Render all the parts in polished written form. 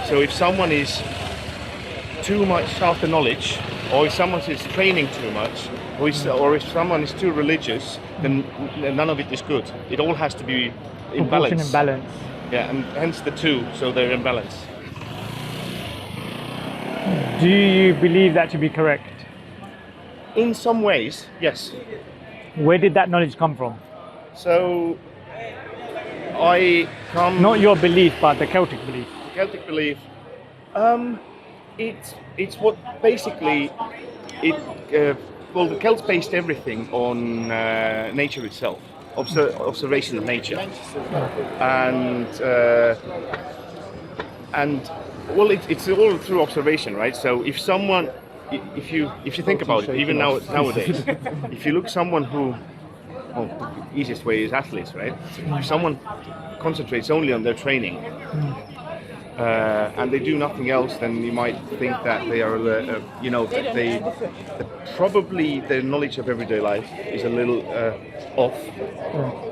So if someone is too much after knowledge, or if someone is training too much, or if someone is too religious, then none of it is good. It all has to be in balance. In balance. Yeah, and hence the two, so they're in balance. Do you believe that to be correct? In some ways, yes. Where did that knowledge come from? So I come... Not your belief, but the Celtic belief. Celtic belief. It's what basically well, the Celts based everything on nature itself, observation of nature, and well, it's all through observation, right? So if someone, if you think about it, even nowadays, if you look someone who, well, the easiest way is athletes, right? If someone concentrates only on their training. And they do nothing else, then you might think that they are, probably their knowledge of everyday life is a little off,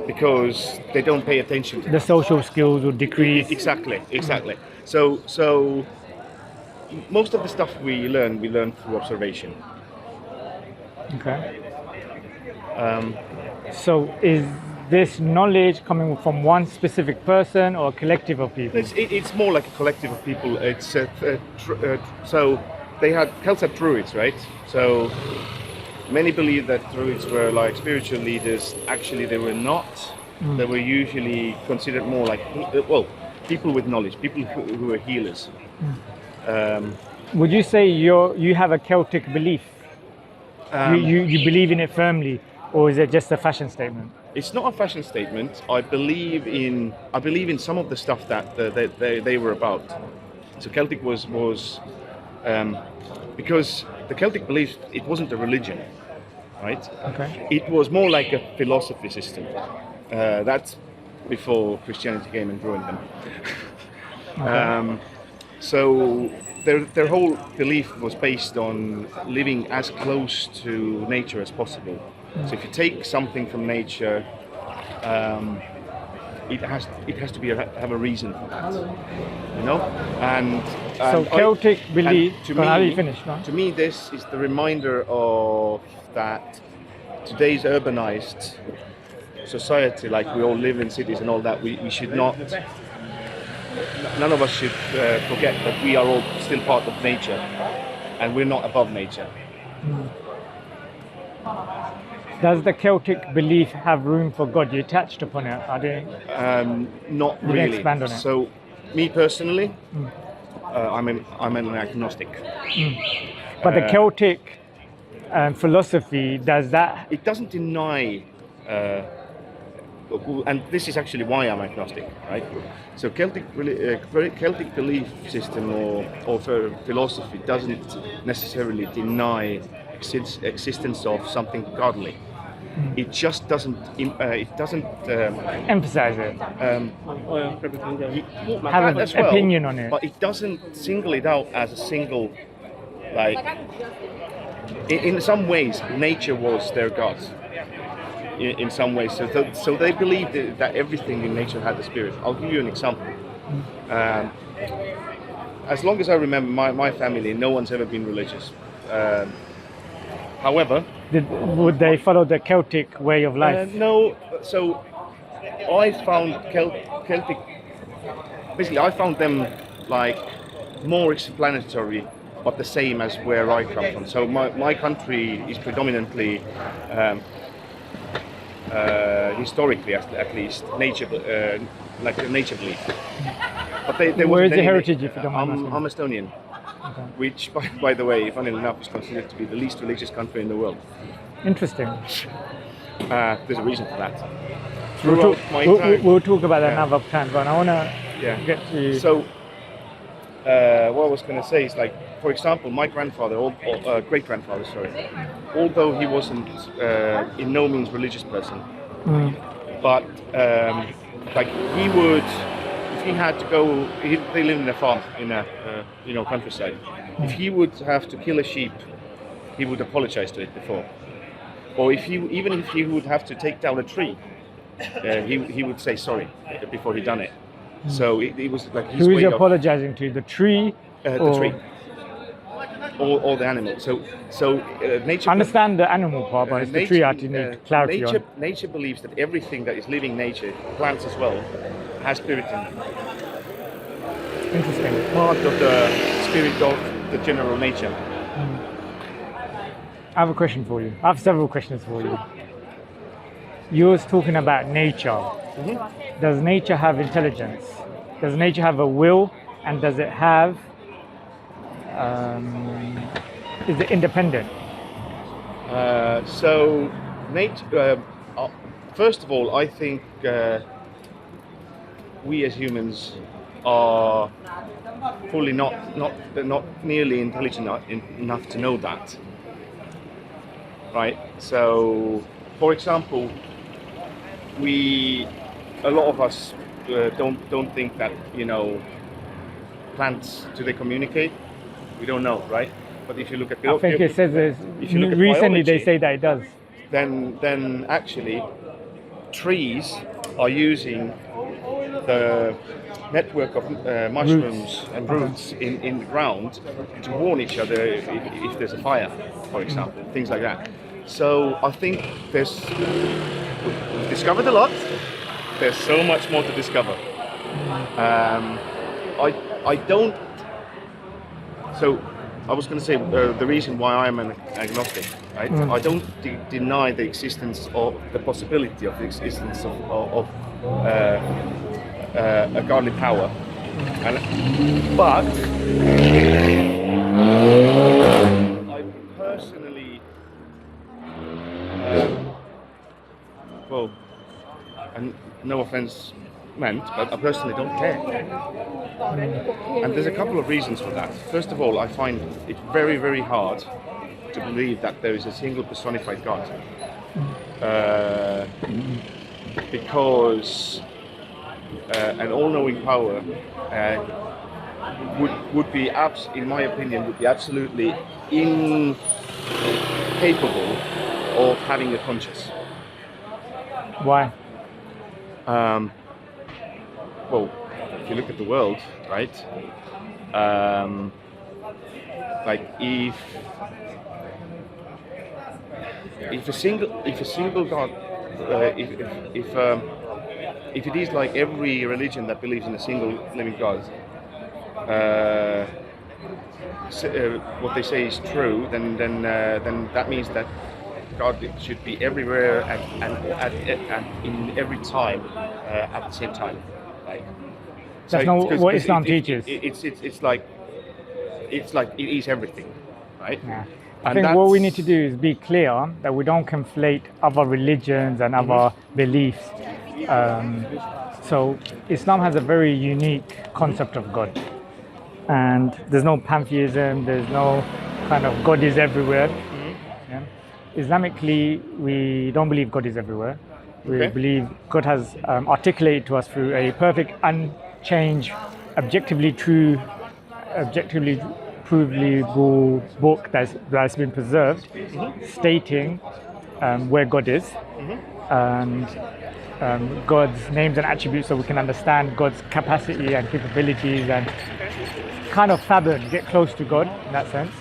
because they don't pay attention to the social skills will decrease. Exactly. So most of the stuff we learn through observation. Okay. So is this knowledge coming from one specific person or a collective of people? It's more like a collective of people. It's so Celts had druids, right? So many believe that druids were like spiritual leaders. Actually, they were not. They were usually considered more like people with knowledge, people who were healers. Would you say you have a Celtic belief? You believe in it firmly, or is it just a fashion statement? It's not a fashion statement. I believe in some of the stuff that they were about. So Celtic was because the Celtic belief, it wasn't a religion, right? Okay. It was more like a philosophy system. That's before Christianity came and ruined them. Okay. So their whole belief was based on living as close to nature as possible. So if you take something from nature, it has to have a reason for that, you know. And so Celtic belief. How do you finish? No? To me, this is the reminder of that today's urbanized society, like we all live in cities and all that. We should not. None of us should forget that we are all still part of nature, and we're not above nature. Does the Celtic belief have room for God? You touched upon it. Not really. Expand on it. So, me personally, I'm an agnostic. But the Celtic philosophy, does that? It doesn't deny, and this is actually why I'm agnostic, right? So Celtic belief system or philosophy doesn't necessarily deny existence of something godly. It just doesn't. Emphasize it. Have an opinion on it. But it doesn't single it out as a single. Like, in some ways, nature was their god. In some ways, so they believed that everything in nature had a spirit. I'll give you an example. As long as I remember, my family, no one's ever been religious. However, would they follow the Celtic way of life? No. So I found Celtic. Basically, I found them like more explanatory, but the same as where I come from. So my country is predominantly, historically at least, nature, like a nature belief. But where is the heritage, if you don't mind asking? I'm Estonian. Okay. Which, by the way, funnily enough, is considered to be the least religious country in the world. Interesting. There's a reason for that. We'll talk about that another time, but I want to get to... So, what I was going to say is, like, for example, my grandfather, great-grandfather, although he wasn't in no means religious person, but like he would... He had to go. They lived in a farm in a countryside. If he would have to kill a sheep, he would apologize to it before. Or even if he would have to take down a tree, he would say sorry before he done it. So it was like his Who is way of apologizing to? The tree? the tree, or the animal. So nature. Understand the animal part, but it's the tree I need clarity on. Nature believes that everything that is living nature, plants as well, has spirit in them. Interesting. Part of the spirit of the general nature. I have a question for you. I have several questions for you. You was talking about nature. Does nature have intelligence? Does nature have a will? And does it have, is it independent? So nature, first of all, I think we as humans are fully not nearly intelligent enough to know that, right? So, for example, a lot of us don't think that, plants, do they communicate? We don't know, right? But if you look at I think it says this, recently biology, they say that it does. Then actually trees are using the network of mushrooms and roots in the ground to warn each other if there's a fire, for example, things like that. So I think we've discovered a lot. There's so much more to discover. I don't. So I was going to say the reason why I'm an agnostic. Right? I don't deny the existence of the possibility of the existence of a godly power, but I personally, well, and no offense meant, but I personally don't care. And there's a couple of reasons for that. First of all, I find it very, very hard to believe that there is a single personified God, because an all-knowing power would be, in my opinion, would be absolutely incapable of having a conscience. Why? Well, if you look at the world, right? Like if a single God, if it is like every religion that believes in a single living God, what they say is true, then that means that God should be everywhere and in every time at the same time. Like, that's not what Islam teaches. It's like it is everything, right? Yeah. I think what we need to do is be clear that we don't conflate other religions and other beliefs. So Islam has a very unique concept of God, and there's no pantheism, there's no kind of God is everywhere. Yeah? Islamically, we don't believe God is everywhere. We believe God has articulated to us through a perfect, unchanged, objectively true, objectively provable book that's been preserved, stating where God is, and God's names and attributes, so we can understand God's capacity and capabilities and kind of fathom, get close to God in that sense.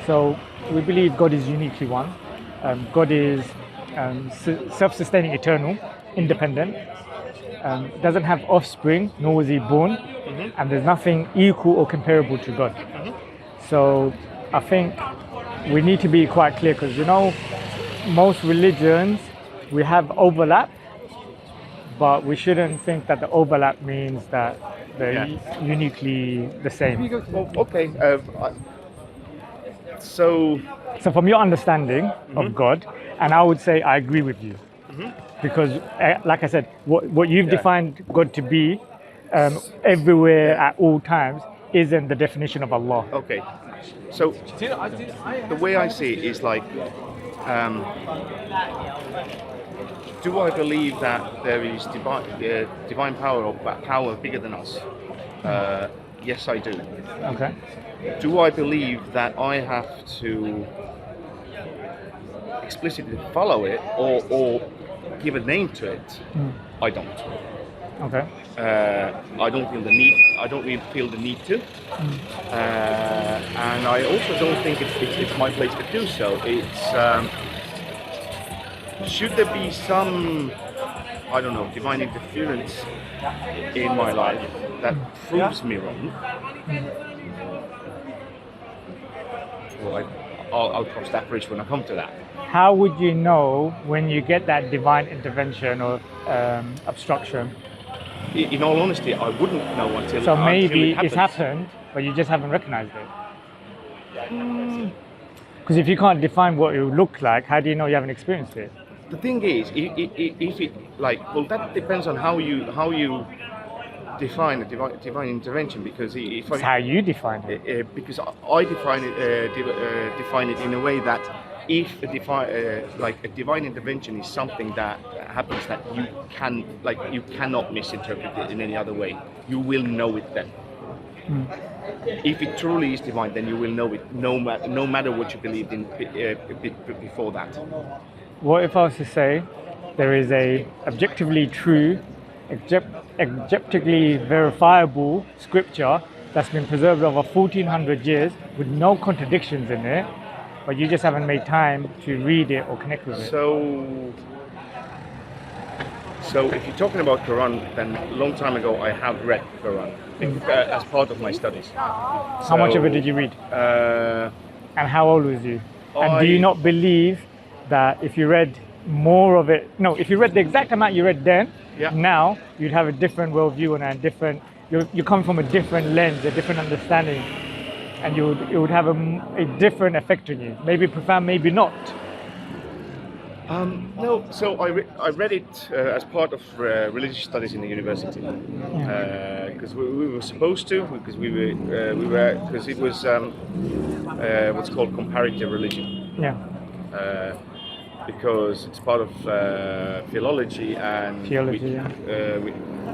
So we believe God is uniquely one. God is self-sustaining, eternal, independent, doesn't have offspring, nor was he born, and there's nothing equal or comparable to God. So I think we need to be quite clear, because most religions, we have overlap, but we shouldn't think that the overlap means that they're uniquely the same. Well, okay. So from your understanding of God, and I would say I agree with you, because like I said, what you've defined God to be everywhere at all times isn't the definition of Allah. Okay. So the way I see it is like, do I believe that there is divine power or power bigger than us? Yes, I do. Okay. Do I believe that I have to explicitly follow it or give a name to it? I don't. Okay. I don't feel the need. I don't really feel the need to, and I also don't think it's my place to do so. Should there be some, I don't know, divine interference in my life that proves me wrong? Well, I'll cross that bridge when I come to that. How would you know when you get that divine intervention or obstruction? In all honesty, I wouldn't know until So maybe until it it's happened, but you just haven't recognized it. Because if you can't define what it would look like, how do you know you haven't experienced it? The thing is, if it that depends on how you define a divine intervention. Because if It's how you define it. Because I define it in a way that if a divine intervention is something that happens that you cannot misinterpret it in any other way, you will know it then. If it truly is divine, then you will know it no matter what you believed in before that. What if I was to say there is a objectively true, objectively verifiable scripture that's been preserved over 1400 years with no contradictions in it, but you just haven't made time to read it or connect with it? So if you're talking about Quran, then a long time ago I have read Quran as part of my studies. How much of it did you read? And how old was you? And do you not believe that if you read more of it, if you read the exact amount you read then, now you'd have a different worldview and a different, you come from a different lens, a different understanding, and it would have a different effect on you. Maybe profound, maybe not. No, so I read it as part of religious studies in the university because we were supposed to, because because it was what's called comparative religion. Yeah. Because it's part of philology and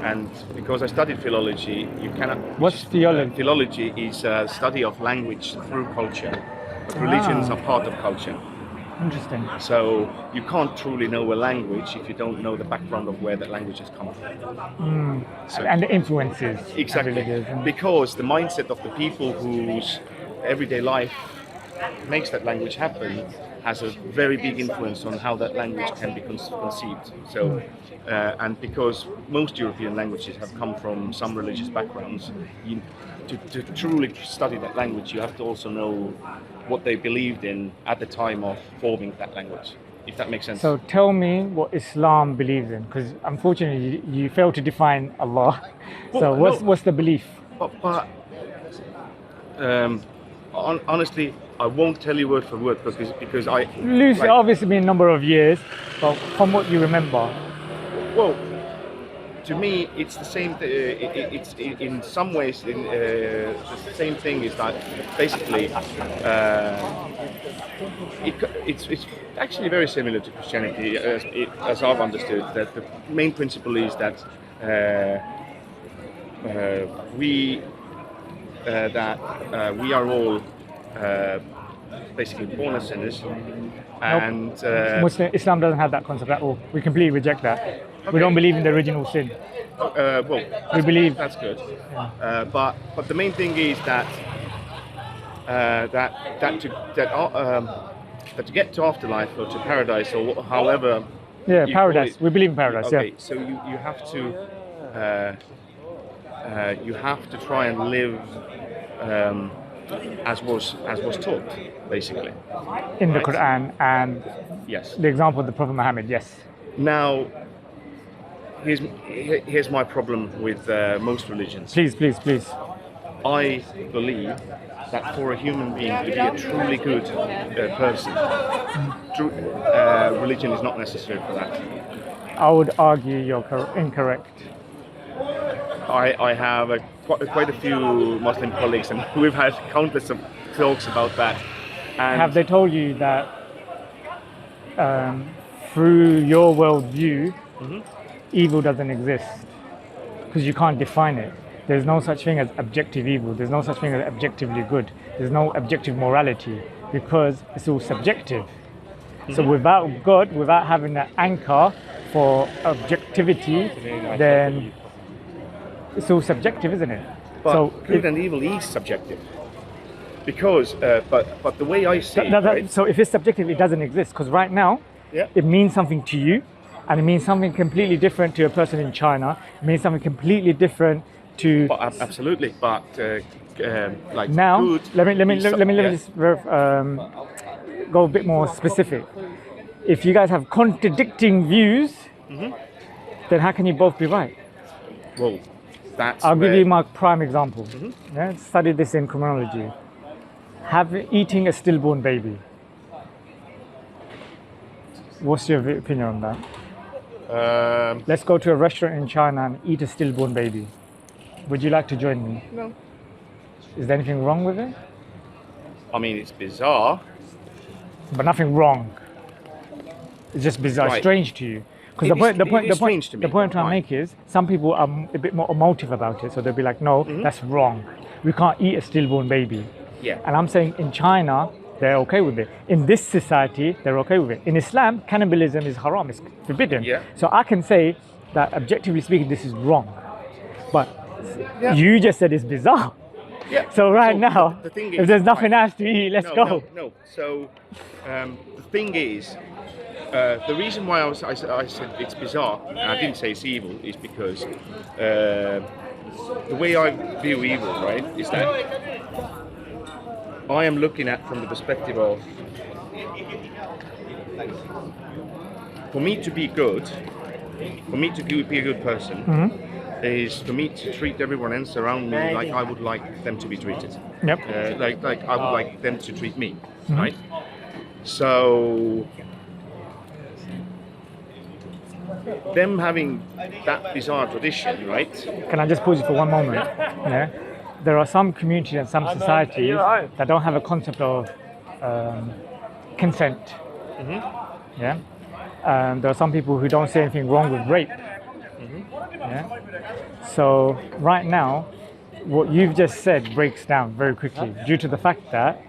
and because I studied philology, you cannot. What's philology? Philology is a study of language through culture, but religions are part of culture. Interesting. So you can't truly know a language if you don't know the background of where that language has come from. And the influences. Exactly. Because the mindset of the people whose everyday life makes that language happen has a very big influence on how that language can be conceived. So, and because most European languages have come from some religious backgrounds, to truly study that language, you have to also know what they believed in at the time of forming that language, if that makes sense. So tell me what Islam believes in, because unfortunately you fail to define Allah. So what's the belief? But honestly, I won't tell you word for word because I loosely, obviously been a number of years, but from what you remember. Well, to me, it's the same. It's in some ways the same thing. Is that basically it's actually very similar to Christianity as I've understood. That the main principle is that we are all basically born as sinners, and Islam doesn't have that concept at all. We completely reject that. Okay. We don't believe in the original sin. We believe that's good. Yeah. But the main thing is that to get to afterlife or to paradise or however. Yeah, paradise. We believe in paradise. Okay, yeah. So you have to try and live as was taught, basically. In the Quran and yes, the example of the Prophet Muhammad. Yes. Now, here's my problem with most religions. Please. I believe that for a human being to be a truly good person, religion is not necessary for that. I would argue you're incorrect. I have quite a few Muslim colleagues, and we've had countless of talks about that. And have they told you that through your worldview, evil doesn't exist? Because you can't define it. There's no such thing as objective evil. There's no such thing as objectively good. There's no objective morality because it's all subjective. So without God, without having an anchor for objectivity, then it's all subjective, isn't it? But So good and evil is subjective. Because, but the way I see it, right? so if it's subjective, it doesn't exist. Because right now, Yeah. it means something to you, and it means something completely different to a person in China. It means something completely different to. But, absolutely. But like Now, good let me yeah. just go a bit more specific. If you guys have contradicting views, then how can you both be right? Well, that's. I'll give where- you my prime example. Yeah, studied this in criminology. Eating a stillborn baby. What's your opinion on that? Let's go to a restaurant in China and eat a stillborn baby. Would you like to join me? No. Is there anything wrong with it? I mean, it's bizarre. But nothing wrong. It's just bizarre, Right. strange to you. Because It is strange to me, the point I'm trying to right. make is some people are a bit more emotive about it, so they'll be like, no, that's wrong. We can't eat a stillborn baby. Yeah. And I'm saying in China, they're okay with it. In this society, they're okay with it. In Islam, cannibalism is haram, it's forbidden. Yeah. So I can say that objectively speaking, this is wrong. But Yeah. you just said it's bizarre. Yeah. So right now, the thing if is, there's nothing right. else to eat, let's no, go. No. So the thing is, the reason why I said it's bizarre, and I didn't say it's evil, is because the way I view evil, right, is that I am looking at from the perspective of, for me to be good, for me to be a good person, is for me to treat everyone else around me like I would like them to be treated. Yep. Like I would like them to treat me, right? So them having that bizarre tradition, right? Can I just pause you for one moment? Yeah. There are some communities and some societies that don't have a concept of consent. Yeah. There are some people who don't see anything wrong with rape. Yeah. So right now, what you've just said breaks down very quickly due to the fact that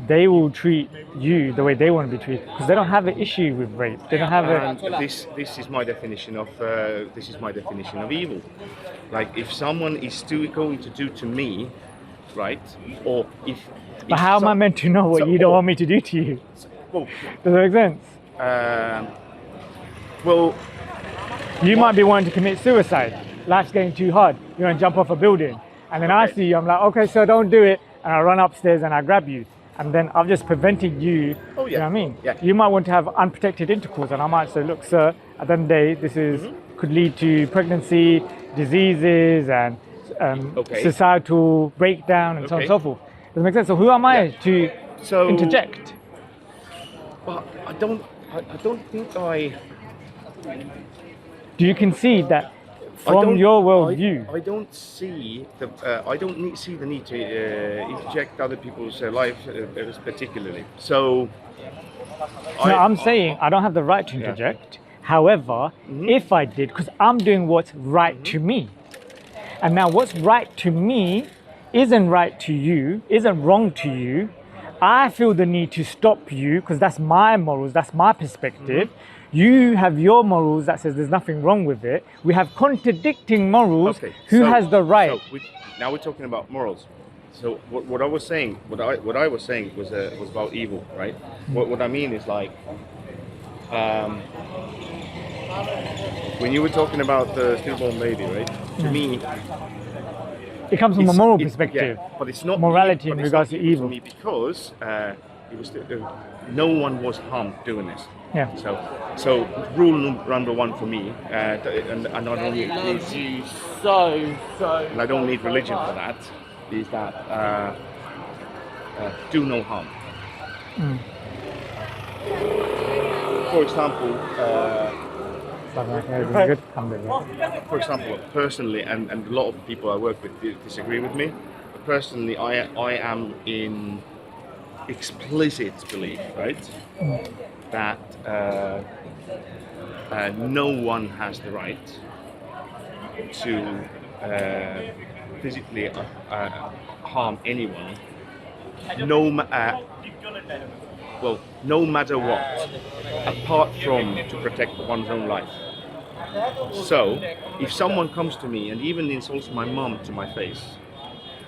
they will treat you the way they want to be treated because they don't have an issue with rape. They don't have This is my definition of evil. Like if someone is going to do to me, right? Or if. But how am I meant to know what you don't want me to do to you? Well, Does that make sense? well, You might be wanting to commit suicide. Life's getting too hard. You want to jump off a building. And then I see you, I'm like, okay, so don't do it. And I run upstairs and I grab you. And then I've just prevented you. Oh, yeah. You know what I mean? Yeah. You might want to have unprotected intercourse. And I might say, look, sir, at the end of the day, this is could lead to pregnancy, diseases, and societal breakdown, and so on and so forth. Does it make sense? So who am I to interject? But I don't think I. Do you concede that from your worldview? I don't see the need to interject other people's life particularly. So. No, I'm saying I don't have the right to interject. However, if I did, because I'm doing what's right to me, and now what's right to me isn't right to you, isn't wrong to you. I feel the need to stop you because that's my morals, that's my perspective. You have your morals that says there's nothing wrong with it. We have contradicting morals. Okay, Who has the right? So now we're talking about morals. So what I was saying was about evil, right? What I mean is like, when you were talking about the stillborn baby, right? To me, it comes from a moral perspective. Yeah, but it's not morality in regards to evil. For me because it was no one was harmed doing this. Yeah. So rule number one for me, and I don't need and I don't need religion for that, is that do no harm. For example, personally, and a lot of people I work with disagree with me. But personally, I am in explicit belief, right, that no one has the right to physically harm anyone, no matter what, apart from to protect one's own life. So, if someone comes to me and even insults my mom to my face,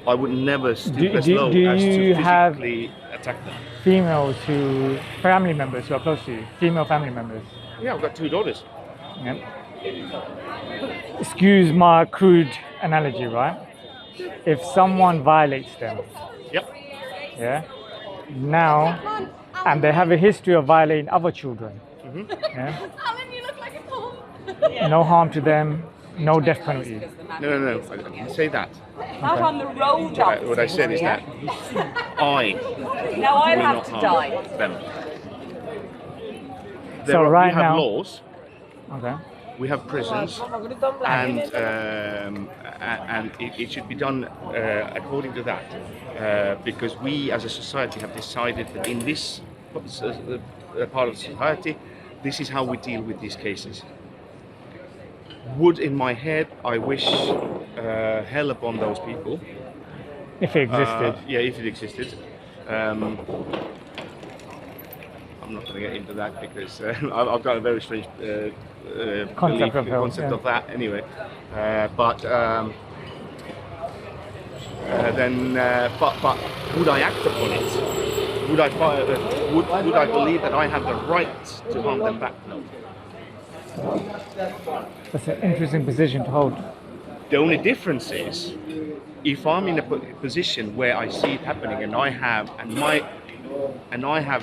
I would never stoop as low do as to you have physically attack them. females who, family members who are close to you, female family members? Yeah, I've got 2 daughters. Yeah. Excuse my crude analogy, right? If someone violates them, Yep. yeah, now, and they have a history of violating other children, yeah, Alan, you look like a mom. no harm to them, no death penalty. No. I didn't say that. Out on the road. What I said is that I Now I'll will have not to harm die. them. So right we have now- laws, Okay. we have prisons, and it should be done according to that, because we as a society have decided that in this part of society, this is how we deal with these cases. Would in my head, I wish hell upon those people. If it existed. Yeah, if it existed. I'm not going to get into that because I've got a very strange Concept of hell, concept yeah. of that anyway. But would I act upon it? Would I believe that I have the right to harm them back? No. That's an interesting position to hold. The only difference is if I'm in a position where I see it happening and I have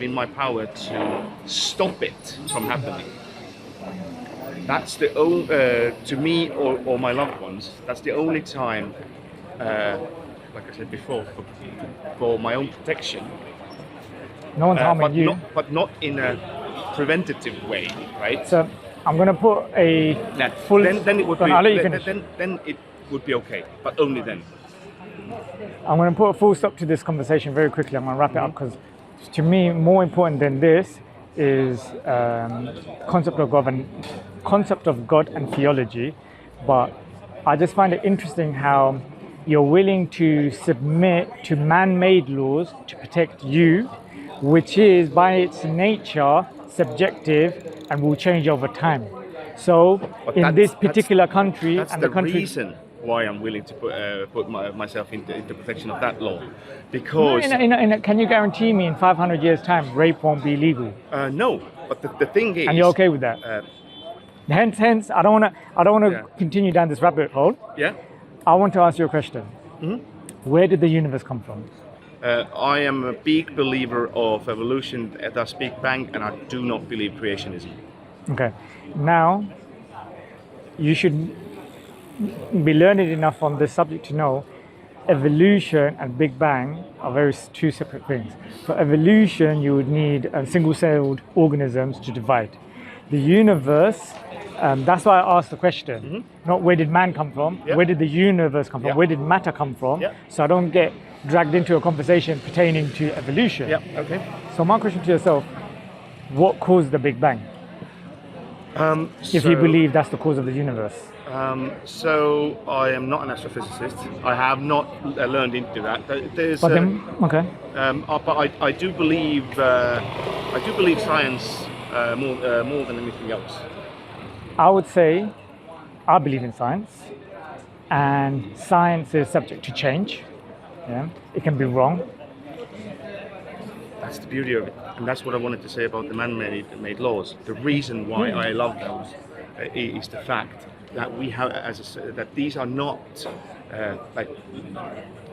in my power to stop it from happening. That's the only, to me or my loved ones, that's the only time, like I said before, for my own protection. No one's harming you. But not in a preventative way, right? So I'm going to put a Nah, full. then it would be. I'll let you finish. Then it would be okay, but only then. I'm going to put a full stop to this conversation very quickly. I'm going to wrap it up because, to me, more important than this is concept of God and theology. But I just find it interesting how you're willing to submit to man-made laws to protect you, which is by its nature subjective and will change over time. So in this particular country, that's and the the country, reason why I'm willing to put myself into protection of that law, because can you guarantee me in 500 years' time rape won't be legal? no, but the thing is, And you're okay with that? Hence, I don't want to continue down this rabbit hole. Yeah. I want to ask you a question. Where did the universe come from? I am a big believer of evolution, thus Big Bang, and I do not believe creationism. Okay. Now, you should be learned enough on this subject to know evolution and Big Bang are two separate things. For evolution, you would need single-celled organisms to divide. The universe, that's why I asked the question, not where did man come from, where did the universe come from, where did matter come from, so I don't get dragged into a conversation pertaining to evolution. Yeah, okay. So my question to yourself, what caused the Big Bang? If you believe that's the cause of the universe. So I am not an astrophysicist. I have not learned into that. There's, But then, okay. but I do believe science more than anything else. I would say I believe in science, and science is subject to change. Yeah, it can be wrong. That's the beauty of it, and that's what I wanted to say about the man-made laws. The reason why I love those is the fact that we have, that these are not like,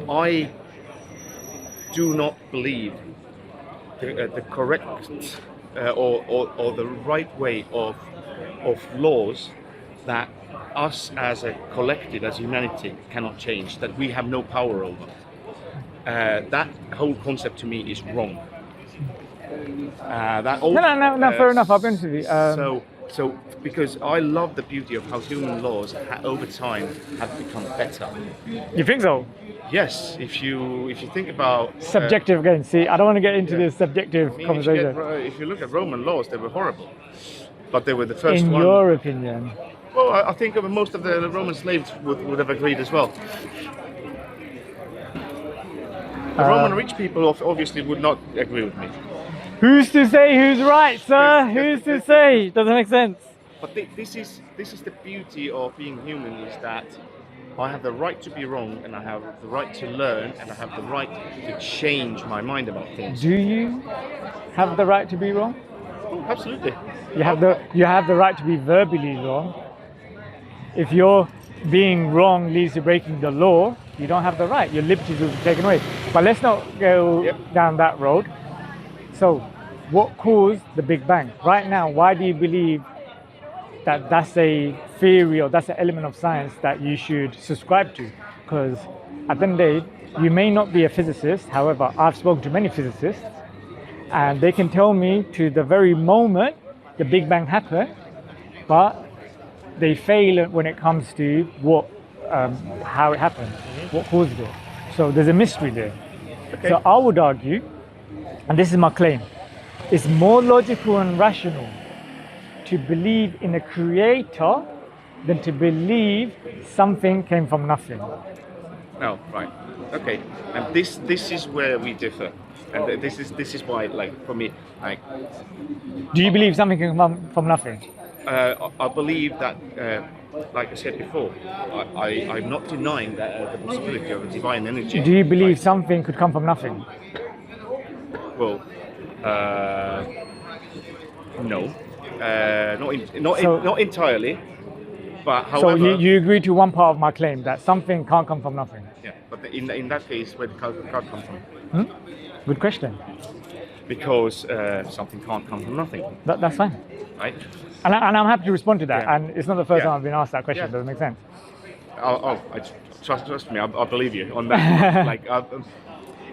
I do not believe the correct or the right way of laws that us as a collective, as humanity, cannot change, that we have no power over. That whole concept to me is wrong. No, fair enough. I'll be honest with you. So because I love the beauty of how human laws over time have become better. You think so? Yes, if you think about Subjective again. See, I don't want to get into this subjective conversation. if you look at Roman laws, they were horrible, but they were the first In one. your opinion? Well, I think most of the Roman slaves would have agreed as well. The Roman rich people obviously would not agree with me. Who's to say who's right, sir? Who's to say? Doesn't make sense. but this is the beauty of being human, is that I have the right to be wrong, and I have the right to learn, and I have the right to change my mind about things. Do you have the right to be wrong? Oh, absolutely. You have the right to be verbally wrong. If you're being wrong leads to breaking the law, you don't have the right. Your liberties will be taken away. But let's not go down that road. So, what caused the Big Bang? Right now, why do you believe that that's a theory or that's an element of science that you should subscribe to? Because at the end of the day, you may not be a physicist. However, I've spoken to many physicists, and they can tell me to the very moment the Big Bang happened, but they fail when it comes to how it happened, what caused it. So there's a mystery there. Okay. So I would argue, and this is my claim, it's more logical and rational to believe in a creator than to believe something came from nothing. No, right. Okay. And this is where we differ. And this is why, like, for me, like, Do you believe something can come from nothing? I believe that, like I said before, I'm not denying that the possibility of a divine energy. Do you believe something could come from nothing? Well, no, not entirely. But however, So you agree to one part of my claim that something can't come from nothing? yeah. But in that case, where did God come from? Good question. Because something can't come from nothing, That's fine. right? And I'm happy to respond to that. Yeah. And it's not the first Yeah. time I've been asked that question. Yeah. Does it make sense? Trust me, I believe you on that. Like,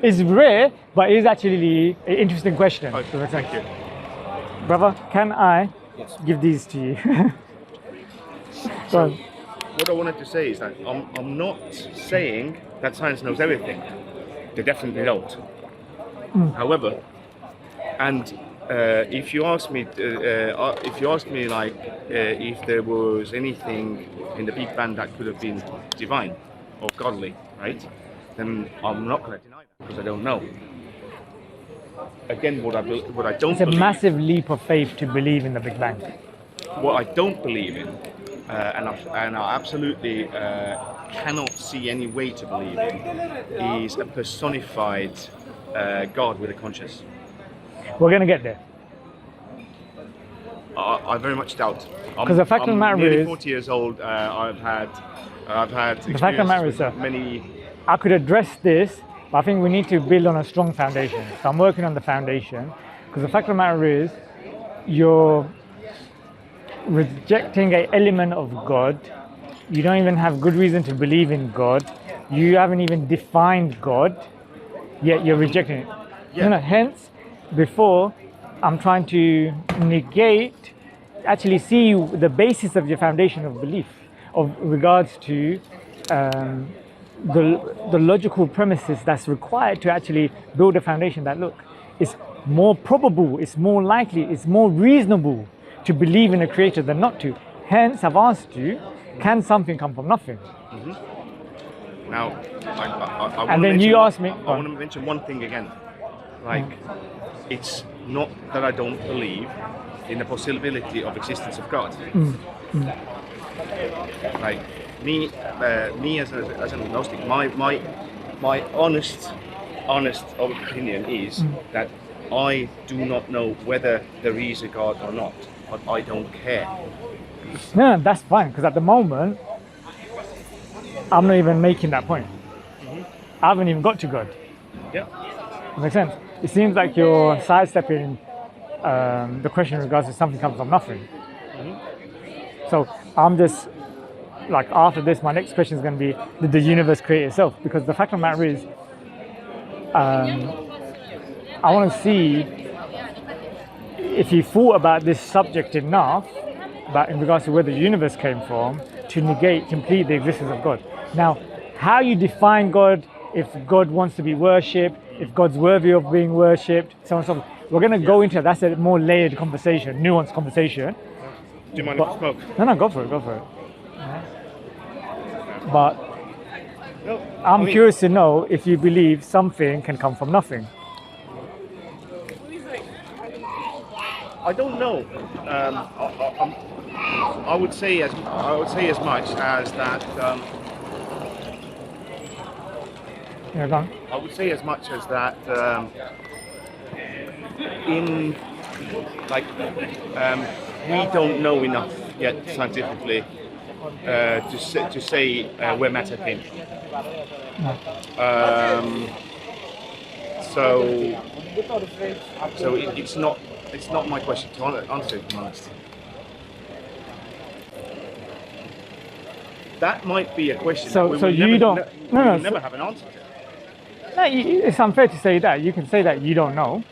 It's rare, but it is actually an interesting question. oh, Does it make sense? thank you. Brother, can I give these to you? So, Well, what I wanted to say is that I'm not saying that science knows everything. They definitely don't. However, and if you ask me, like, if there was anything in the Big Bang that could have been divine or godly, right? Then I'm not going to deny that because I don't know. Again, what I don't it's a believe, massive leap of faith to believe in the Big Bang. what I don't believe in, and I absolutely cannot see any way to believe in, is a personified God with a conscience. We're going to get there. I very much doubt. 'Cause the fact of the matter nearly is- 40 years old. I've had The fact of the matter is, experience sir, with many. I could address this, but I think we need to build on a strong foundation. So I'm working on the foundation, because the fact of the matter is, you're rejecting an element of God. You don't even have good reason to believe in God. You haven't even defined God, yet you're rejecting it. Yeah. Hence, before I'm trying to negate, actually see the basis of your foundation of belief, of regards to the logical premises that's required to actually build a foundation that, look, it's more probable, it's more likely, it's more reasonable to believe in a creator than not to. Hence, I've asked you, can something come from nothing? Now, I And then you ask me- I want to mention one thing again. Like, it's not that I don't believe in the possibility of existence of God. Like me as an agnostic, my honest opinion is that I do not know whether there is a God or not, but I don't care. No, that's fine, because at the moment, I'm not even making that point. I haven't even got to God. Yeah. Makes sense? It seems like you're sidestepping the question in regards to something comes from nothing. So I'm just, like, after this, my next question is going to be, did the universe create itself? Because the fact of the matter is, I want to see if you thought about this subject enough, but in regards to where the universe came from, to negate complete the existence of God. Now, how you define God, if God wants to be worshipped, if God's worthy of being worshipped, so on and so forth. We're going to go into that. That's a more layered conversation, nuanced conversation. Do you mind if I smoke? No, go for it. But No. I'm curious to know if you believe something can come from nothing. I don't know. I would say as much as that. Yeah, go on. I would say as much as that. In like we don't know enough yet scientifically to say where matter came from. So it's not my question to answer, to be honest. That might be a question. So you don't. No, never have an answer to. No, it's unfair to say that. You can say that you don't know,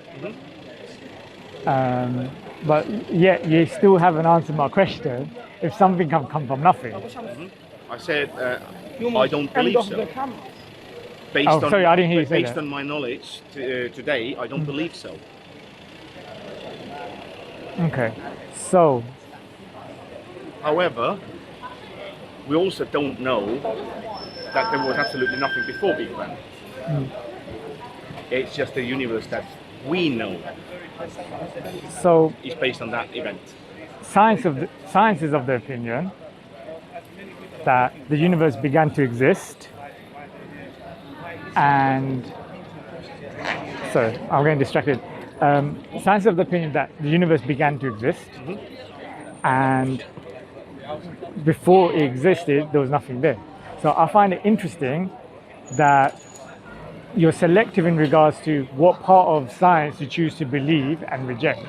but yet you still haven't answered my question. If something can come from nothing. I said I don't believe so. Sorry, I didn't hear you say Based that. on my knowledge today, I don't believe so. Okay, so However, we also don't know that there was absolutely nothing before Big Bang. It's just the universe that we know is based on that event. science is of the opinion that the universe began to exist, and sorry, I'm getting distracted. Science is of the opinion that the universe began to exist, and before it existed, there was nothing there. So I find it interesting that you're selective in regards to what part of science you choose to believe and reject.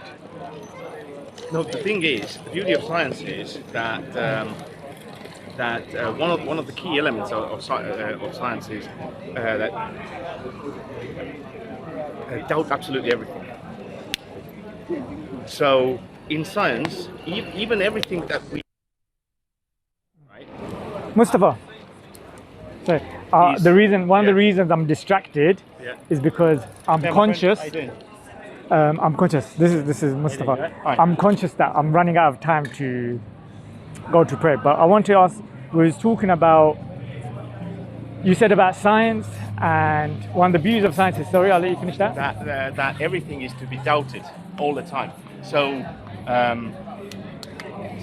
No, the thing is, the beauty of science is that one of the key elements of science is that doubt absolutely everything. So in science, even everything that we Mustafa. So one of the reasons I'm distracted is because I'm conscious. I'm conscious. This is Mustafa. I'm conscious that I'm running out of time to go to pray. But I want to ask. We was talking about. You said about science, and one of the beauties of science is. Sorry, I'll let you finish that. That everything is to be doubted all the time. So.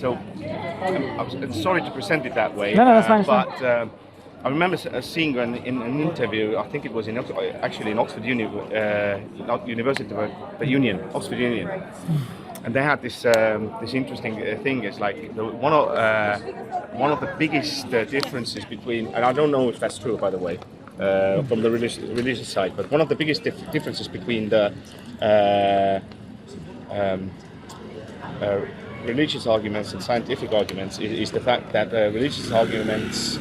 I'm sorry to present it that way. No, that's fine. But I remember seeing in an interview. I think it was in Oxford University, but Union, Oxford Union, and they had this interesting thing. It's like one of the biggest differences between, and I don't know if that's true, by the way, from the religious side, but one of the biggest differences between the religious arguments and scientific arguments is the fact that religious arguments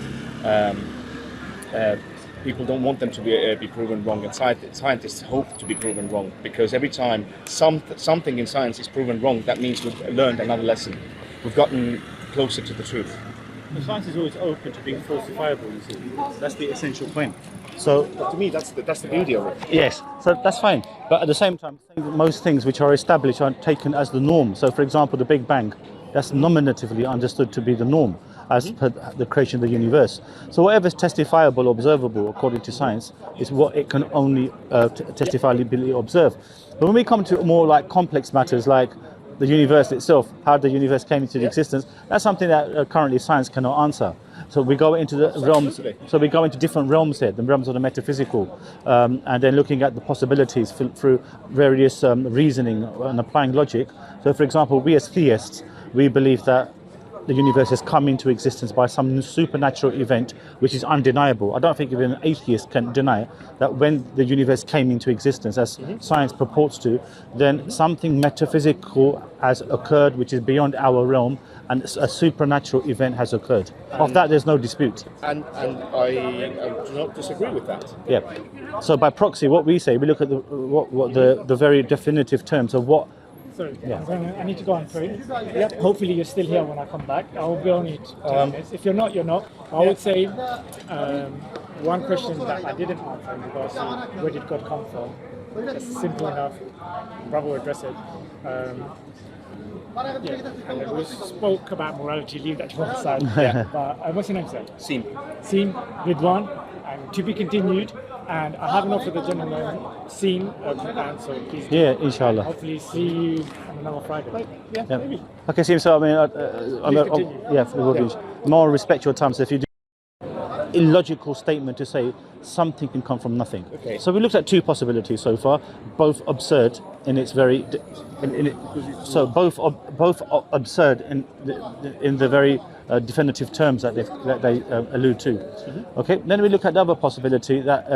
people don't want them to be proven wrong, and scientists hope to be proven wrong, because every time something in science is proven wrong, that means we've learned another lesson. We've gotten closer to the truth. The science is always open to being falsifiable, you see. That's the essential point. So to me, that's the beauty of it. yes, so that's fine. But at the same time, I think that most things which are established are taken as the norm. So for example, the Big Bang, that's nominatively understood to be the norm as per the creation of the universe. So whatever is testifiable, observable according to science is what it can only testifiably observe. But when we come to more like complex matters like the universe itself, how the universe came into existence, that's something that currently science cannot answer. So we go into the realms. So we go into different realms here, the realms of the metaphysical, and then looking at the possibilities through various reasoning and applying logic. So, for example, we as theists, we believe that the universe has come into existence by some supernatural event, which is undeniable. I don't think even an atheist can deny that when the universe came into existence, as science purports to, then something metaphysical has occurred, which is beyond our realm, and a supernatural event has occurred. Of that, there's no dispute. And I do not disagree with that. Yeah. So by proxy, what we say, we look at the very definitive terms of what. Sorry, I need to go and pray. Yep. Hopefully you're still here when I come back. I will be only 10 minutes. If you're not, you're not. I would say one question that I didn't answer in regards to where did God come from. That's simple enough. Brother will address it. And we spoke about morality. Leave that to one side. But what's your name, sir? Seem. Ridwan, and to be continued. And I haven't offered the gentleman seen a Quran, so please do. Yeah, inshallah. Hopefully see you on another Friday. Yeah, Yeah. maybe. Okay, so I mean, continue. yeah, we will do. More respect your time. So if you do illogical statement to say something can come from nothing. Okay. So we looked at two possibilities so far, both absurd in its very, both absurd in the very definitive terms that they allude to. Okay. Then we look at the other possibility that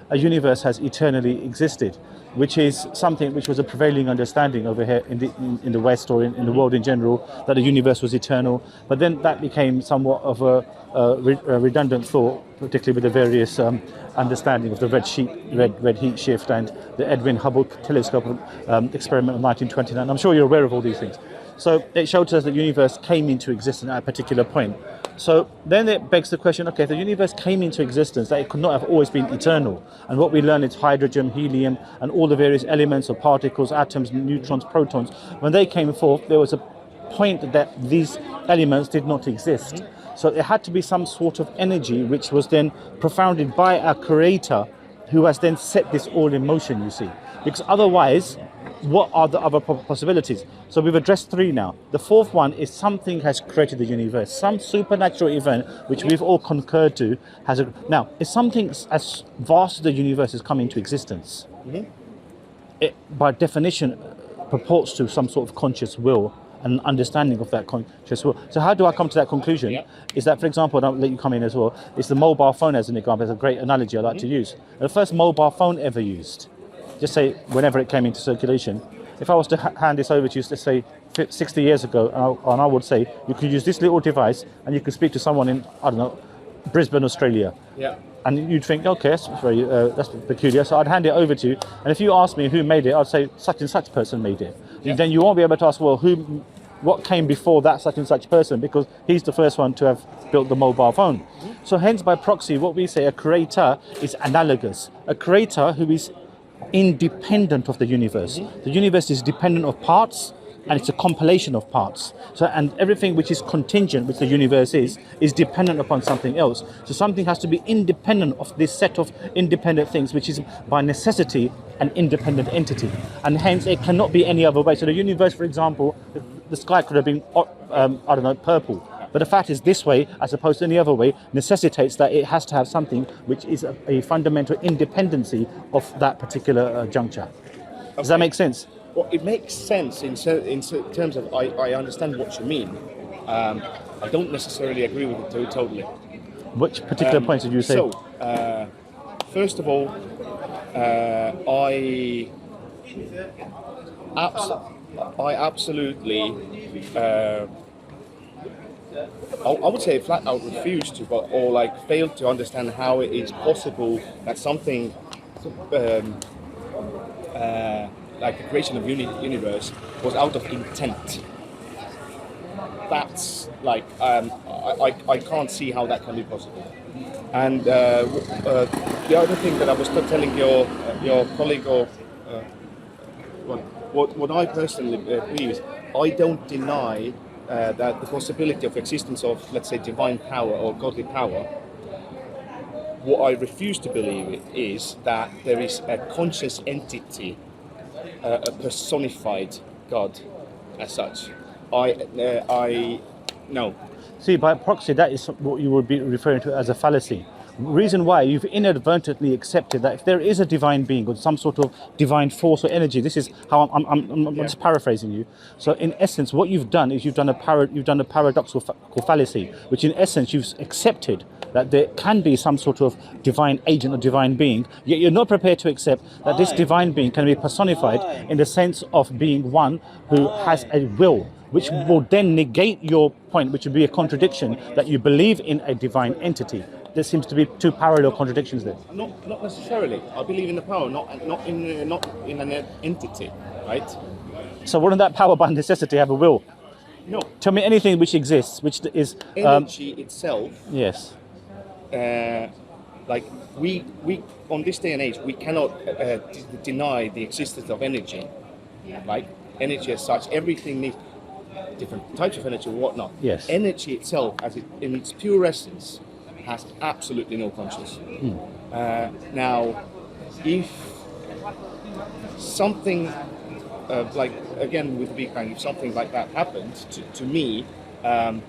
a universe has eternally existed, which is something which was a prevailing understanding over here in the West or in the world in general, that the universe was eternal. But then that became somewhat of a redundant thought, particularly with the various understanding of the red heat shift and the Edwin Hubble telescope experiment of 1929. I'm sure you're aware of all these things. So it showed us that the universe came into existence at a particular point. So then it begs the question, okay, if the universe came into existence, that it could not have always been eternal. And what we learn is hydrogen, helium, and all the various elements or particles, atoms, neutrons, protons. When they came forth, there was a point that these elements did not exist. So it had to be some sort of energy which was then profounded by a creator who has then set this all in motion, you see. Because otherwise, what are the other possibilities? So we've addressed three now. The fourth one is something has created the universe. Some supernatural event, which we've all concurred to, has a... Now, if something as vast as the universe has come into existence, it, by definition, purports to some sort of conscious will and understanding of that conscious will. So how do I come to that conclusion? Yeah. Is that, for example, and I'll let you come in as well, it's the mobile phone as an example. It's a great analogy I like to use. The first mobile phone ever used, just say whenever it came into circulation, if I was to hand this over to you, let's say 60 years ago, and I would say, you could use this little device and you could speak to someone in, I don't know, Brisbane, Australia. Yeah. And you'd think, okay, that's peculiar. So I'd hand it over to you. And if you ask me who made it, I'd say such and such person made it. Yeah. Then you won't be able to ask, well, what came before that such and such person, because he's the first one to have built the mobile phone. So hence by proxy, what we say, a creator is analogous. A creator who is independent of the universe. The universe is dependent of parts, and it's a compilation of parts. So, and everything which is contingent, which the universe is dependent upon something else. So something has to be independent of this set of independent things, which is by necessity an independent entity. And hence it cannot be any other way. So the universe, for example, the sky could have been, I don't know, purple. But the fact is this way, as opposed to any other way, necessitates that it has to have something which is a fundamental independency of that particular juncture. Does that make sense? Well, it makes sense in terms of I understand what you mean. I don't necessarily agree with it totally. Which particular points did you say? So, first of all, I absolutely, I would say flat out refuse to, or like fail to understand how it is possible that something like the creation of universe was out of intent. That's like I can't see how that can be possible. And the other thing that I was telling your colleague, or what I personally believe is, I don't deny that the possibility of existence of, let's say, divine power or godly power. What I refuse to believe is that there is a conscious entity, a personified God as such. No. See, by proxy, that is what you would be referring to as a fallacy. Reason why you've inadvertently accepted that if there is a divine being or some sort of divine force or energy, this is how I'm just paraphrasing you. So in essence, what you've done is you've done a paradoxical fallacy, which in essence you've accepted that there can be some sort of divine agent or divine being, yet you're not prepared to accept that this divine being can be personified in the sense of being one who has a will, which will then negate your point, which would be a contradiction that you believe in a divine entity. There seems to be two parallel contradictions there. Not necessarily. I believe in the power, not in an entity, right? So wouldn't that power by necessity have a will? No. Tell me anything which exists, which is Energy itself. Yes. Like we on this day and age, we cannot deny the existence of energy. Like energy as such, everything needs different types of energy or whatnot. Yes. Energy itself, in its pure essence, has absolutely no conscience. Now, if something like again with the Big Bang, if something like that happens to me, that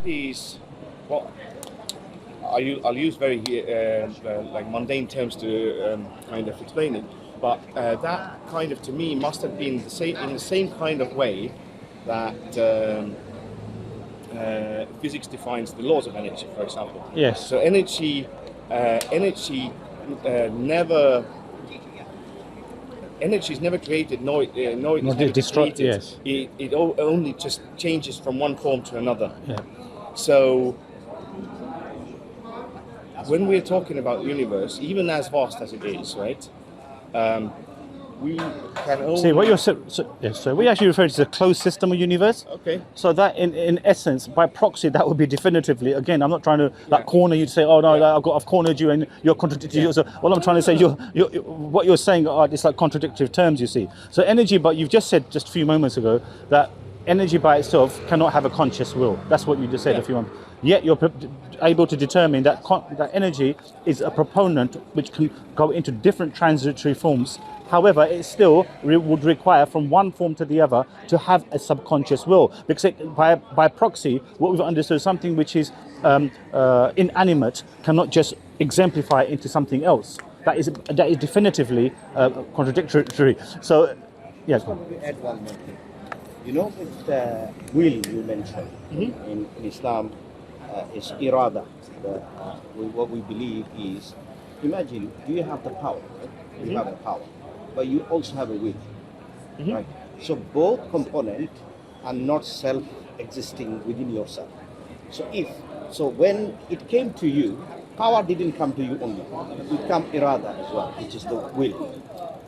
is what I'll use very like mundane terms to kind of explain it. But that kind of to me must have been in the same kind of way that physics defines the laws of energy, for example. Yes. So energy never. Energy is never created, nor it is never destroyed. created. Yes. It only just changes from one form to another. Yeah. So when we're talking about the universe, even as vast as it is, right? We can only See what you're so we actually refer to the closed system of universe. Okay. So that in essence, by proxy, that would be definitively. Again, I'm not trying to like corner you to say, oh no, I've cornered you and you're contradicting you. So what I'm trying to say, what you're saying are it's like contradictory terms. You see. So energy, but you've just said just a few moments ago that energy by itself cannot have a conscious will. That's what you just said a few moments. Yet you're able to determine that that energy is a proponent which can go into different transitory forms. However, it still would require from one form to the other to have a subconscious will, because by proxy, what we've understood is something which is inanimate cannot just exemplify into something else. That is definitively contradictory. So, yes. Add one more thing. You know, with the will you mentioned in Islam is irada. What we believe is, imagine you have the power, right? You have the power, but you also have a will, right? So both components are not self-existing within yourself. So when it came to you, power didn't come to you only. It came irada as well, which is the will.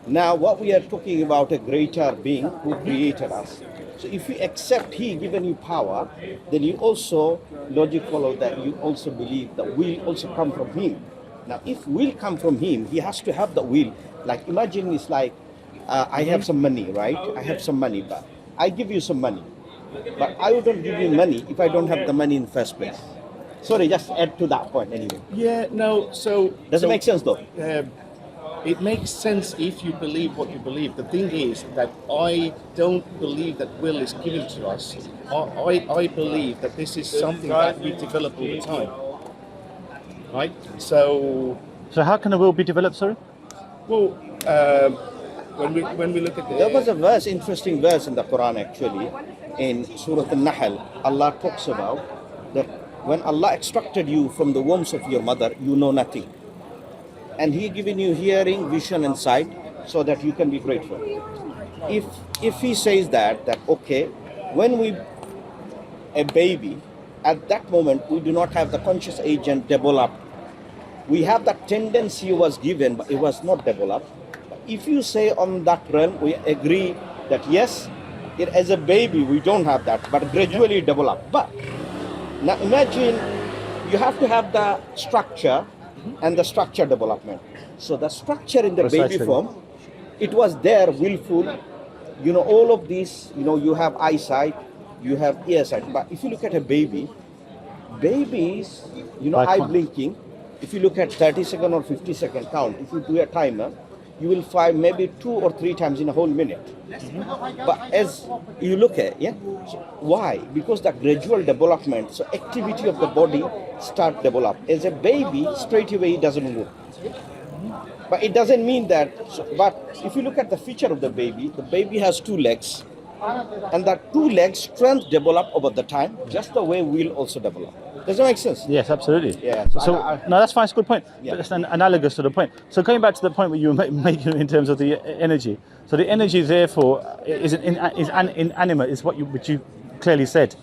Now what we are talking about a greater being who created us. So if you accept he given you power, then you also logic follow that you also believe that will also come from him. Now if will come from him, he has to have the will. Like imagine it's like I have some money, right? I have some money, but I give you some money. But I wouldn't give you money if I don't have the money in the first place. Sorry, just add to that point anyway. Yeah, no, so... Does it make sense though? It makes sense if you believe what you believe. The thing is that I don't believe that will is given to us. I believe that this is something that we develop all the time. Right? So how can a will be developed, sorry? Well, when we look at the... There was a verse, interesting verse in the Quran actually, in Surah Al-Nahl. Allah talks about that when Allah extracted you from the wombs of your mother, you know nothing. And he given you hearing, vision and sight so that you can be grateful. If he says that okay, when a baby, at that moment we do not have the conscious agent developed. We have that tendency was given, but it was not developed. If you say on that realm, we agree that yes, as a baby we don't have that, but gradually develop. But now imagine you have to have the structure and the structure development. So the structure in the baby form, it was there willful, all of these, you have eyesight, you have earsight. But if you look at a babies, eye blinking, if you look at 30-second or 50-second count, if you do a timer, you will find maybe 2 or 3 times in a whole minute. But as you look at, so why? Because the gradual development, so activity of the body start develop. As a baby, straight away it doesn't move. But it doesn't mean that, but if you look at the feature of the baby has 2 legs. And that 2 legs strength develop over the time, just the way will also develop. Does that make sense? Yes, absolutely. Yeah. So no, that's fine. It's a good point. Yeah. It's analogous to the point. So going back to the point where you were making in terms of the energy. So the energy, therefore, is inanimate. Is what you clearly said,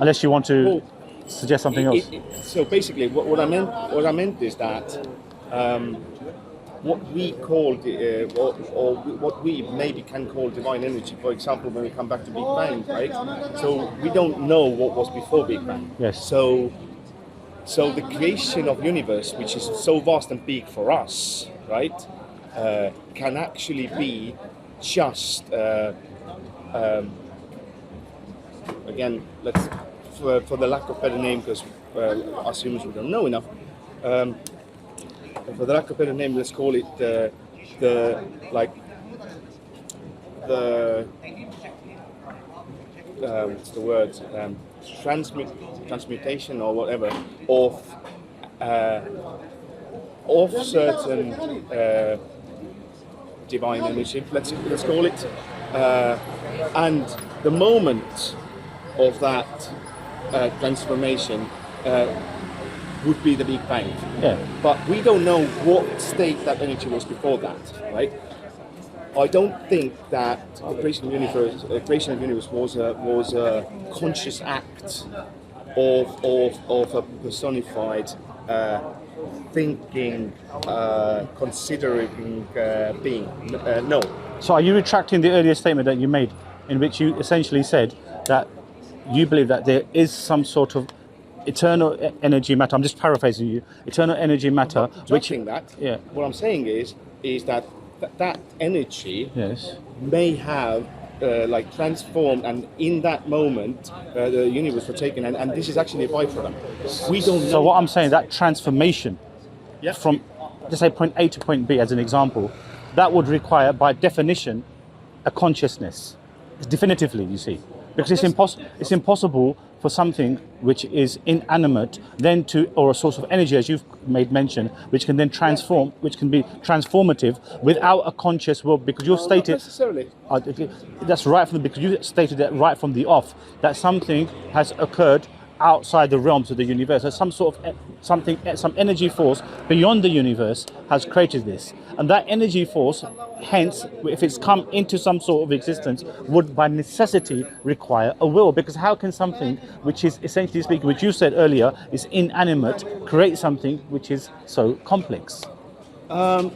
unless you want to suggest something else. So basically, what I meant is that what we call or what we maybe can call divine energy. For example, when we come back to Big Bang, right? So we don't know what was before Big Bang. Yes. So the creation of universe, which is so vast and big for us, right, can actually be just again, let's for the lack of better name, because us humans we don't know enough. for the lack of a better name, let's call it the what's the word? Transmutation or whatever of certain divine energy. Let's call it, and the moment of that transformation would be the Big Bang. Yeah. But we don't know what state that energy was before that, right? I don't think that the creation of the universe was a conscious act of a personified thinking, considering being. No. So are you retracting the earlier statement that you made, in which you essentially said that you believe that there is some sort of eternal energy matter? I'm just paraphrasing you. Eternal energy matter, which that. Yeah. What I'm saying is that that energy Yes. may have like transformed, and in that moment the universe was taken, and this is actually a byproduct. We don't know. So what I'm saying, that transformation Yeah. from, just say, point A to point B as an example, that would require, by definition, a consciousness. Definitively, you see. Because it's impossible for something which is inanimate then to, or a source of energy, as you've made mention, which can then transform, which can be transformative without a conscious will, because you've stated... Not necessarily. That's right from because you stated that right from the off, that something has occurred outside the realms of the universe. So some sort of some energy force beyond the universe has created this, and that energy force, hence, if it's come into some sort of existence, would by necessity require a will. Because how can something which is, essentially speaking, which you said earlier, is inanimate, create something which is so complex? No,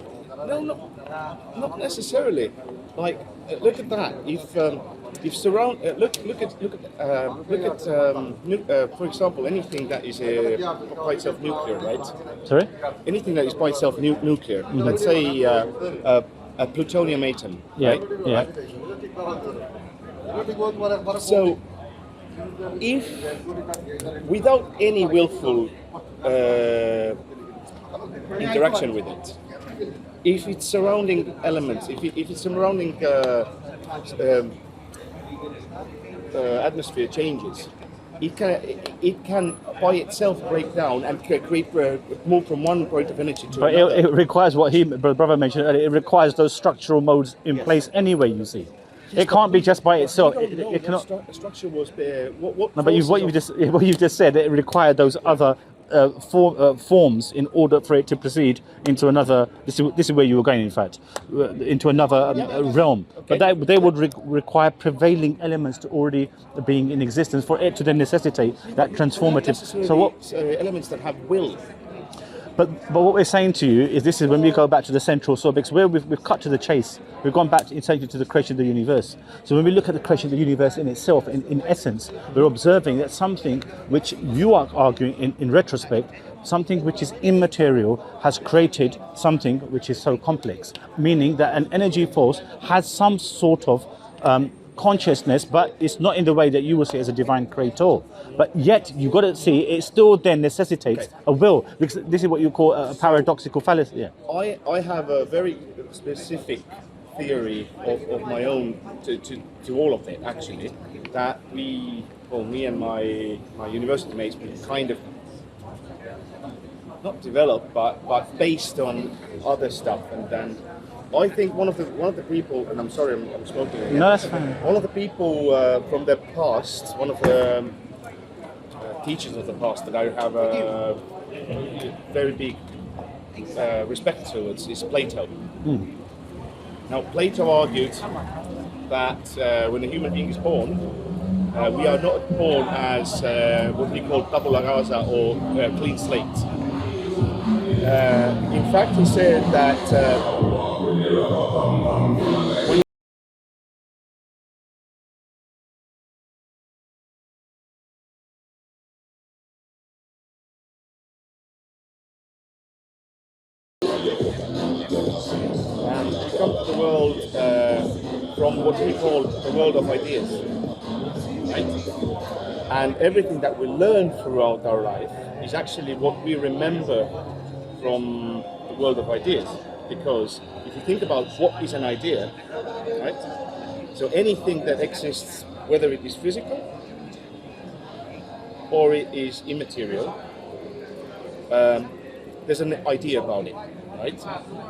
not necessarily. Like, look at that. If surround, look at for example, anything that is by itself nuclear, right? Sorry? Anything that is by itself nuclear. Mm-hmm. Let's say a plutonium atom, Yeah. right? Yeah. So, if without any willful interaction with it, if its surrounding elements, if its surrounding atmosphere changes, it can by itself break down and move from one point of energy to But another. it requires what brother mentioned earlier. It requires those structural modes in place anyway. You see, it can't be just by itself. It cannot. Structure was what? No, but what you've just said, it required those other forms in order for it to proceed into another. This is where you were going, in fact, into another realm. Okay. But they would require prevailing elements to already being in existence for it to then necessitate that transformative. So what? Elements that have will. But what we're saying to you is, this is when we go back to the central source, because where we've cut to the chase, we've gone back essentially to the creation of the universe. So when we look at the creation of the universe in itself, in essence, we're observing that something which you are arguing in retrospect, something which is immaterial has created something which is so complex, meaning that an energy force has some sort of consciousness, but it's not in the way that you will see as a divine creator. But yet you've got to see it still then necessitates a will, because this is what you call a paradoxical fallacy. Yeah. I have a very specific theory of my own to all of it, actually, that me and my university mates, we kind of not developed, but based on other stuff. And then I think one of the people, and I'm sorry, I'm smoking again. No, that's fine. One of the people from the past, one of the teachers of the past that I have a very big respect towards is Plato. Now, Plato argued that when a human being is born, we are not born as what we call tabula rasa or clean slate. In fact, he said that when you come to the world from what we call the world of ideas, right? And everything that we learn throughout our life is actually what we remember from the world of ideas, because if you think about what is an idea, right? So anything that exists, whether it is physical or it is immaterial, there's an idea about it, right?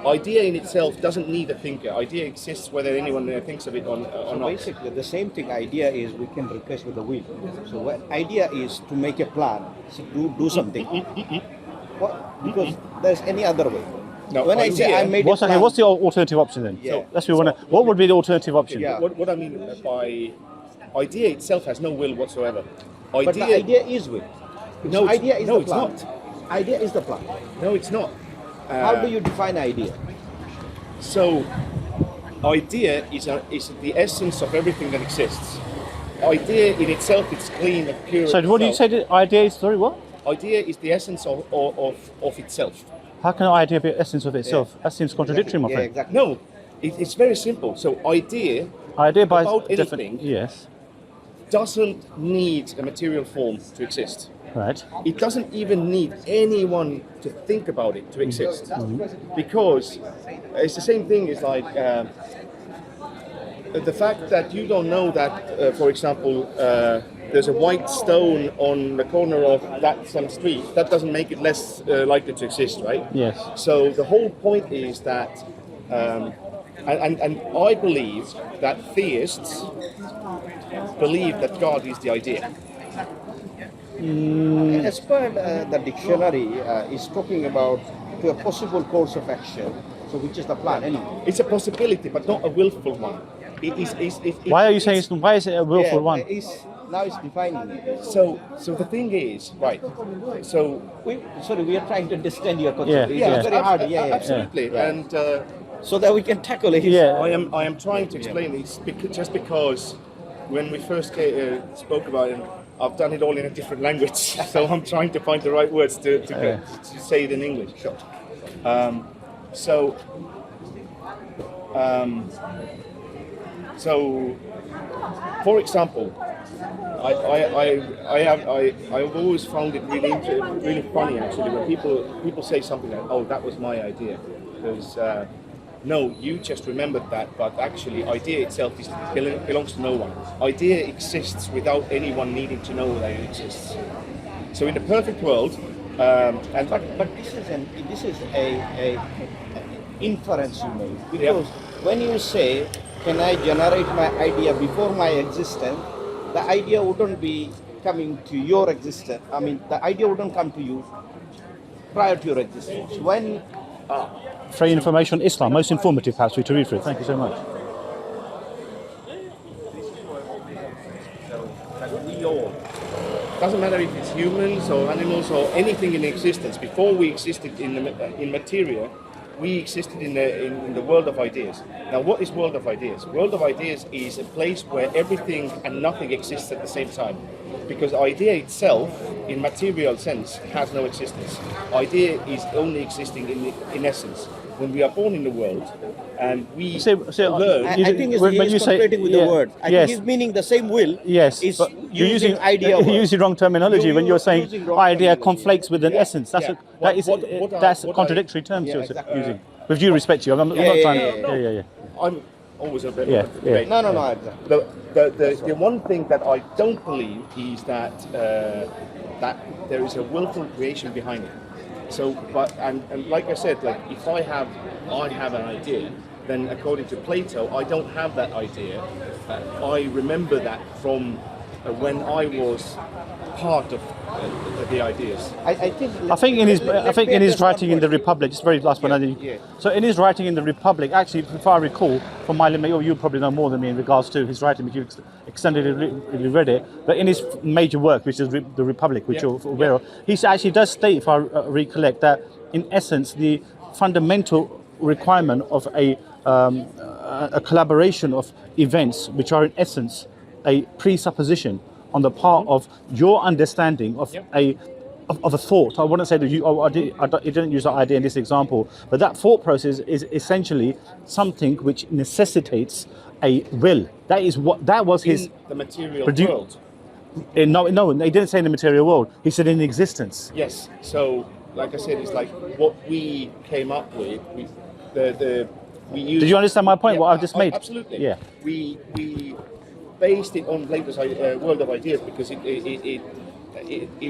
Idea in itself doesn't need a thinker. Idea exists whether anyone thinks of it or So not. basically, the same thing. Idea is we can replace with the will. So what idea is to make a plan, so do something. What? Because there's any other way. No, When I say idea- I made What's a plan, what's the alternative option then? Yeah. That's what we want to. What would be the alternative option? Yeah. What I mean by idea itself has no will whatsoever. but the idea is will. No, it's- idea is no, the it's plan. not. Idea is the plan. No, it's not. How do you define idea? So, idea is the essence of everything that exists. Idea in itself is clean and pure. So what do you say? The idea is sorry. What? Idea is the essence of itself. How can an idea be the essence of itself? That seems contradictory, my Yeah, friend. exactly. No, it's very simple. So, idea Idea by About different. anything. Yes. doesn't need a material form to exist. Right. It doesn't even need anyone to think about it to exist, because it's the same thing as like the fact that you don't know that, for example, there's a white stone on the corner of that some street. That doesn't make it less likely to exist, right? Yes. So the whole point is that, and I believe that theists believe that God is the idea. As per the dictionary, is talking about to a possible course of action, so which is the plan anyway. It's a possibility, but not a willful one. It is. Why are you saying? Why is it a willful one? Now it's defining it. So the thing is, right? So We are trying to understand your concept. Yeah, It's very hard. absolutely, Yeah. and So that we can tackle it. Yeah. I am trying to explain this just because when we first spoke about it, I've done it all in a different language, so I'm trying to find the right words to say it in English. So, for example, I've always found it really funny actually when people say something like, "Oh, that was my idea," because no, you just remembered that, but actually, idea itself belongs to no one. Idea exists without anyone needing to know that it exists. So, in the perfect world, But this is a inference you make, because when you say, "Can I generate my idea before my existence?" the idea wouldn't be coming to your existence. I mean, the idea wouldn't come to you prior to your existence. When Free information on Islam, most informative perhaps for you to read through. Thank you so much. we all, doesn't matter if it's humans or animals or anything in existence, before we existed in materia, we existed in the world of ideas. Now, what is world of ideas? World of ideas is a place where everything and nothing exists at the same time. Because idea itself, in material sense, has no existence. Idea is only existing in essence. When we are born in the world and we learn... I think he's conflating with the word. I think he's meaning the same will. Yes, is but using idea. You're using wrong terminology when you're saying using wrong idea terminology. conflates with an essence. That's that's contradictory terms you're using. With due respect to you, I'm not trying. Yeah. I'm always a bit Yeah, of a debate. No, exactly. The one thing that I don't believe is that that there is a willful creation behind it. So, and like I said, like if I have an idea, then according to Plato, I don't have that idea. I remember that from when I was part of the ideas. I think in his writing in the Republic, just very last one. Yeah. So in his writing in the Republic, actually, if I recall from my you probably know more than me in regards to his writing, but you extendedly read it. But in his major work, which is the Republic, which you're aware of, he actually does state, if I recollect, that in essence the fundamental requirement of a collaboration of events, which are in essence a presupposition on the part of your understanding of a thought. I wouldn't say that I didn't use that idea in this example, but that thought process is essentially something which necessitates a will. That was his In the material world. No, he didn't say in the material world. He said in existence. Yes. So like I said, it's like what we came up with. We used. Did you understand my point? Yeah, What I've just made? Absolutely. Yeah. We based it on Plato's world of ideas because it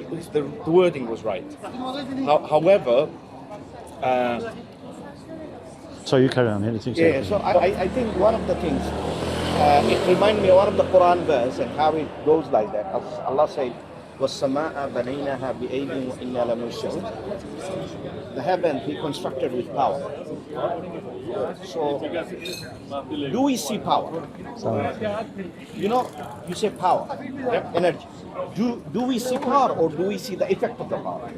was the wording was right. However. So you carry on. Anything? Yeah, so I think one of the things, it reminds me of one of the Quran verse and how it goes like that. As Allah said, وَالسَّمَاءَ بَنَيْنَاهَا بِأَيْدٍ وَإِنَّا لَمُوسِعُونَ. The heaven He constructed with power. So, do we see power? You know, you say power, energy. Do we see power or do we see the effect of the power?